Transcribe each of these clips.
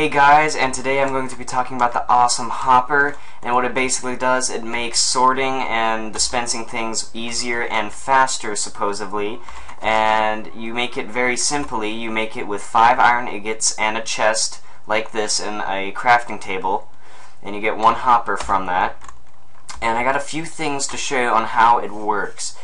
Hey guys, and today I'm going to be talking about the awesome hopper, and what it basically does, it makes sorting and dispensing things easier and faster, supposedly, and you make it very simply. You make it with 5 iron ingots and a chest like this and a crafting table, and you get 1 hopper from that. And I got a few things to show you on how it works.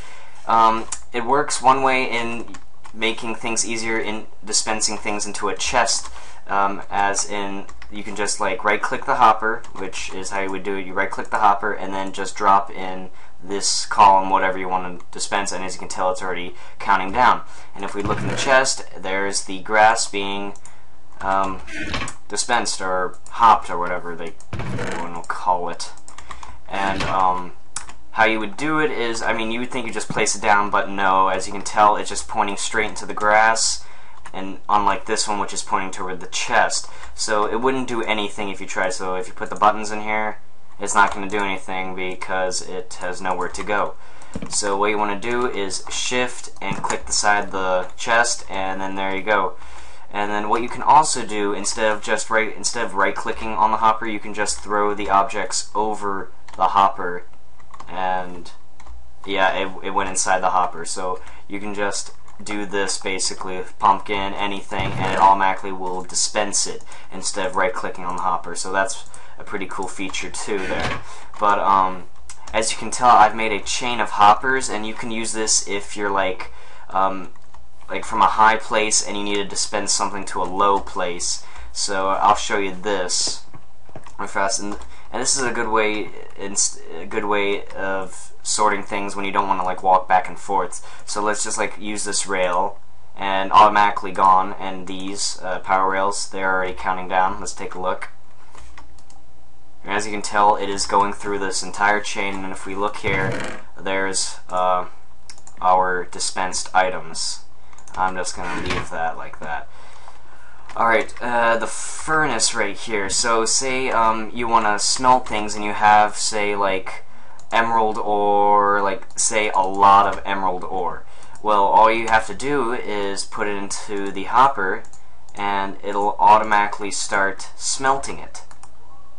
It works one way in making things easier in dispensing things into a chest, as in you can just like right click the hopper, which is how you would do it. You right click the hopper and then just drop in this column whatever you want to dispense, and as you can tell it's already counting down. And if we look in the chest, there's the grass being dispensed or hopped or whatever they want to call it. And how you would do it is, I mean, you would think you just place it down, but no, as you can tell it's just pointing straight into the grass, and unlike this one which is pointing toward the chest. So it wouldn't do anything if you try. So if you put the buttons in here, it's not going to do anything because it has nowhere to go. So what you want to do is shift and click the side of the chest, and then there you go. And then what you can also do, instead of right clicking on the hopper, you can just throw the objects over the hopper, and yeah, it went inside the hopper. So you can just do this basically with pumpkin, anything, and it automatically will dispense it instead of right clicking on the hopper. So that's a pretty cool feature too there. But as you can tell, I've made a chain of hoppers, and you can use this if you're like from a high place and you need to dispense something to a low place. So I'll show you this real fast, and this is a good way of sorting things when you don't want to like walk back and forth. So let's just like use this rail, and automatically gone, and these power rails, they're already counting down. Let's take a look. And as you can tell, it is going through this entire chain, and if we look here, there's our dispensed items. I'm just going to leave that like that. Alright, the furnace right here. So say you want to smelt things and you have, say, like emerald ore, like say a lot of emerald ore. Well, all you have to do is put it into the hopper and it'll automatically start smelting it,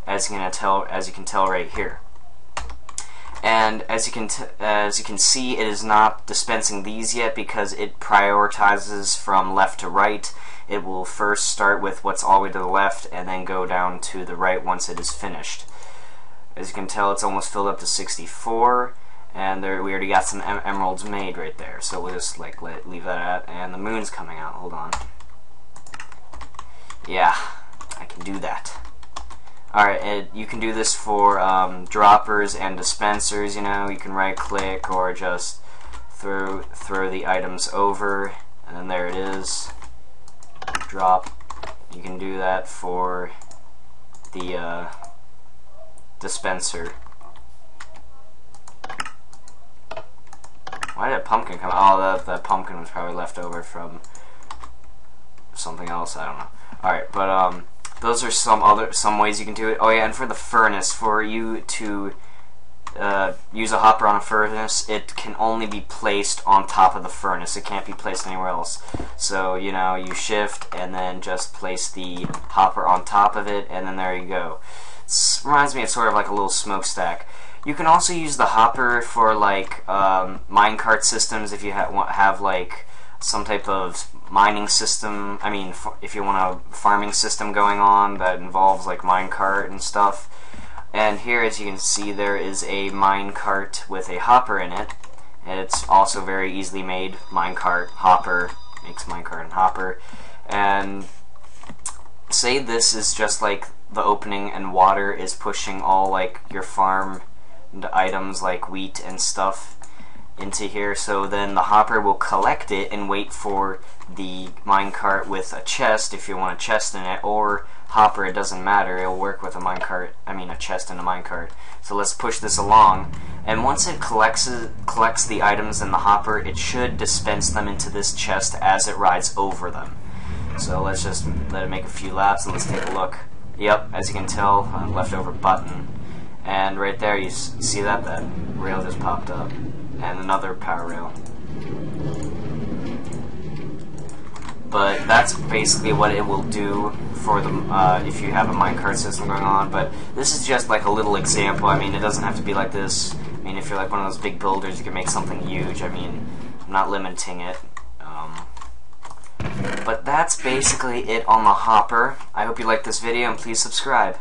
as you can tell right here. And as you can see, it is not dispensing these yet because it prioritizes from left to right. It will first start with what's all the way to the left and then go down to the right once it is finished. As you can tell, it's almost filled up to 64, and we already got some emeralds made right there. So we'll just like leave that at, and the moon's coming out. Hold on. Yeah, I can do that. Alright, you can do this for droppers and dispensers. You know, you can right click or just throw the items over, and then there it is. Drop. You can do that for the dispenser. Why did a pumpkin come out? Oh, that pumpkin was probably left over from something else. I don't know. Alright, but those are some ways you can do it. Oh yeah, and for the furnace, for you to use a hopper on a furnace, it can only be placed on top of the furnace. It can't be placed anywhere else. So, you know, you shift and then just place the hopper on top of it, and then there you go. It reminds me of sort of like a little smokestack. You can also use the hopper for like minecart systems if you have like some type of mining system. I mean, if you want a farming system going on that involves like minecart and stuff. And here, as you can see, there is a minecart with a hopper in it. It's also very easily made. Minecart, hopper, makes minecart and hopper. And say this is just like the opening, and water is pushing all like your farm items like wheat and stuff into here. So then the hopper will collect it and wait for the minecart with a chest, if you want a chest in it, or hopper, it doesn't matter, it'll work with a chest and a minecart. So let's push this along, and once it collects the items in the hopper, it should dispense them into this chest as it rides over them. So let's just let it make a few laps, and let's take a look. Yep, as you can tell, leftover button, and right there you see that rail just popped up, and another power rail. but that's basically what it will do for the if you have a minecart system going on. But this is just like a little example. I mean, it doesn't have to be like this. I mean, if you're like one of those big builders, you can make something huge. I mean, I'm not limiting it. But that's basically it on the hopper. I hope you liked this video, and please subscribe.